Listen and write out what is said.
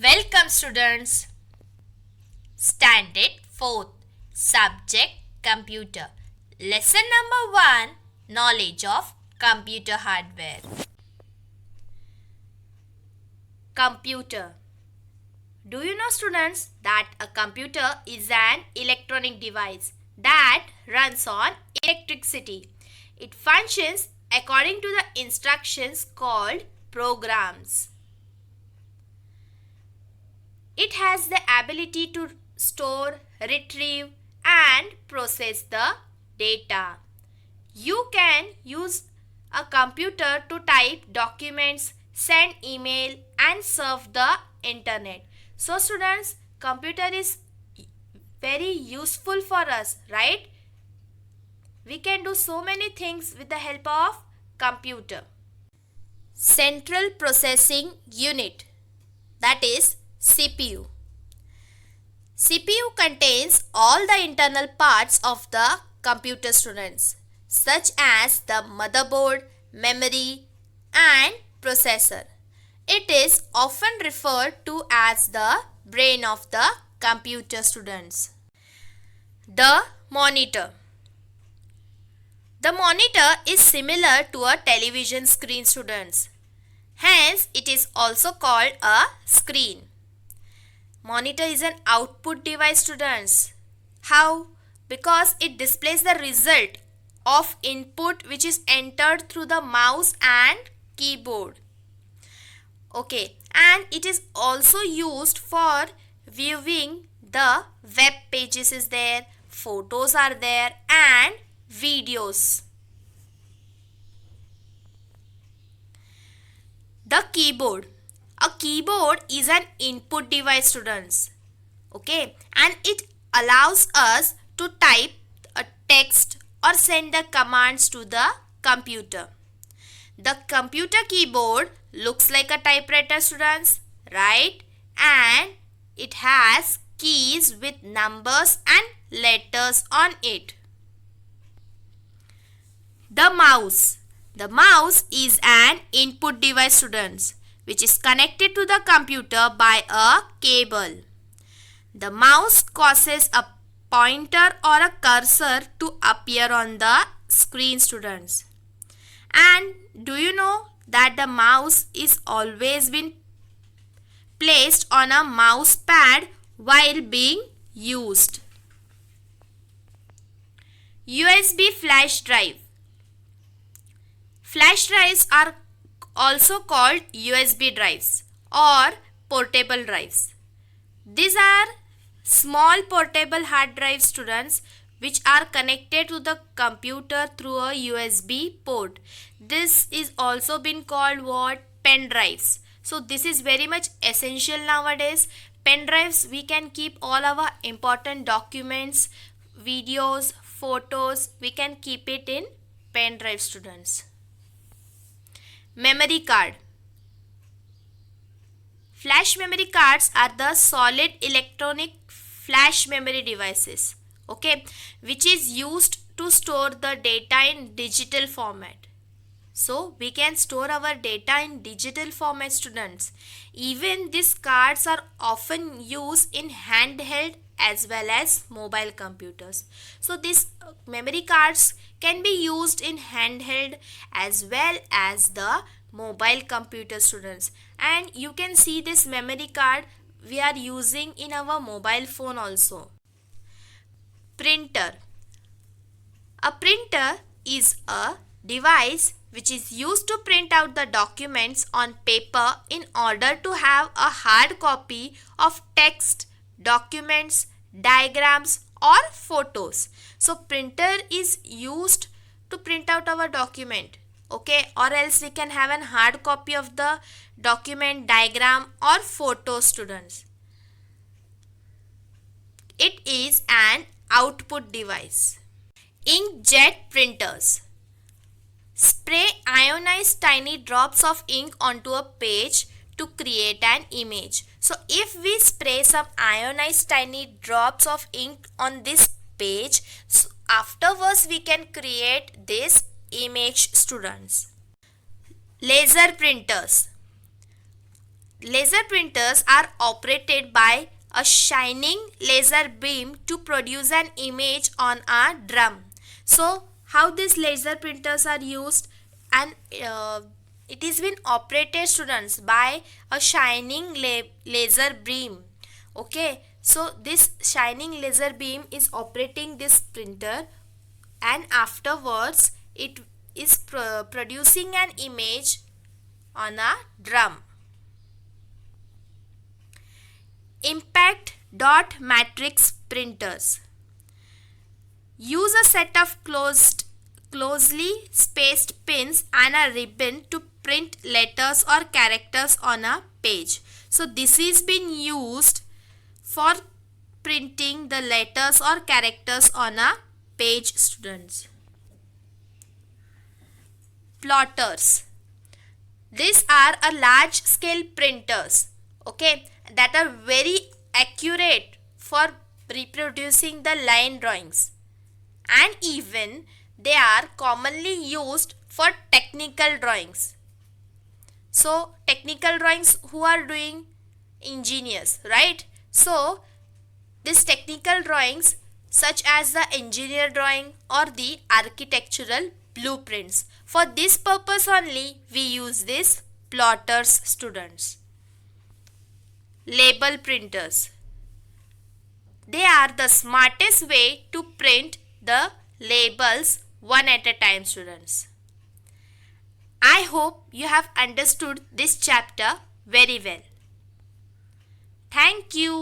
Welcome students. Standard 4th. Subject Computer. Lesson number 1. Knowledge of computer hardware. Computer. Do you know students that a computer is an electronic device that runs on electricity? It functions according to the instructions called programs. It has the ability to store, retrieve and process the data. You can use a computer to type documents, send email and surf the internet. So students, computer is very useful for us, right? We can do so many things with the help of computer. Central Processing Unit, that is CPU. CPU contains all the internal parts of the computer students, such as the motherboard, memory and processor. It is often referred to as the brain of the computer students. The monitor. The monitor is similar to a television screen students. Hence, it is also called a screen. Monitor is an output device students. How? Because it displays the result of input which is entered through the mouse and keyboard. Okay, and it is also used for viewing the web pages is there, photos are there and videos. The keyboard. A keyboard is an input device students. Okay, and it allows us to type a text or send the commands to the computer. The computer keyboard looks like a typewriter students, right? And it has keys with numbers and letters on it. The mouse. The mouse is an input device students, which is connected to the computer by a cable. The mouse causes a pointer or a cursor to appear on the screen students. And do you know that the mouse is always been placed on a mouse pad while being used? USB flash drive. Flash drives are also called USB drives or portable drives. These are small portable hard drive students which are connected to the computer through a USB port. This is also been called what? Pen drives. So this is very much essential nowadays. Pen drives, we can keep all our important documents, videos, photos. We can keep it in pen drive students. Memory card. Flash memory cards are the solid electronic flash memory devices, okay, which is used to store the data in digital format. So we can store our data in digital format students. Even these cards are often used in handheld as well as mobile computers. So these memory cards can be used in handheld as well as the mobile computer students. And you can see this memory card we are using in our mobile phone also. Printer. A printer is a device which is used to print out the documents on paper in order to have a hard copy of text, documents, diagrams or photos. So printer is used to print out our document, okay, or else we can have a hard copy of the document, diagram or photo students. It is an output device. Inkjet printers. Spray ionized tiny drops of ink onto a page to create an image. So if we spray some ionized tiny drops of ink on this page, so afterwards we can create this image students. Laser printers. laser printers are operated by a shining laser beam to produce an image on a drum. So how these laser printers are used, and it is been operated, students, by a shining laser beam. Okay, so this shining laser beam is operating this printer, and afterwards it is producing an image on a drum. Impact dot matrix printers use a set of closely spaced pins and a ribbon to print letters or characters on a page. So this is been used for printing the letters or characters on a page, students. Plotters. These are a large scale printers, okay, that are very accurate for reproducing the line drawings, and even they are commonly used for technical drawings. So technical drawings, who are doing? Engineers, right? So these technical drawings such as the engineer drawing or the architectural blueprints, for this purpose only we use these plotters, students. Label printers. They are the smartest way to print the labels one at a time, students. I hope you have understood this chapter very well. Thank you.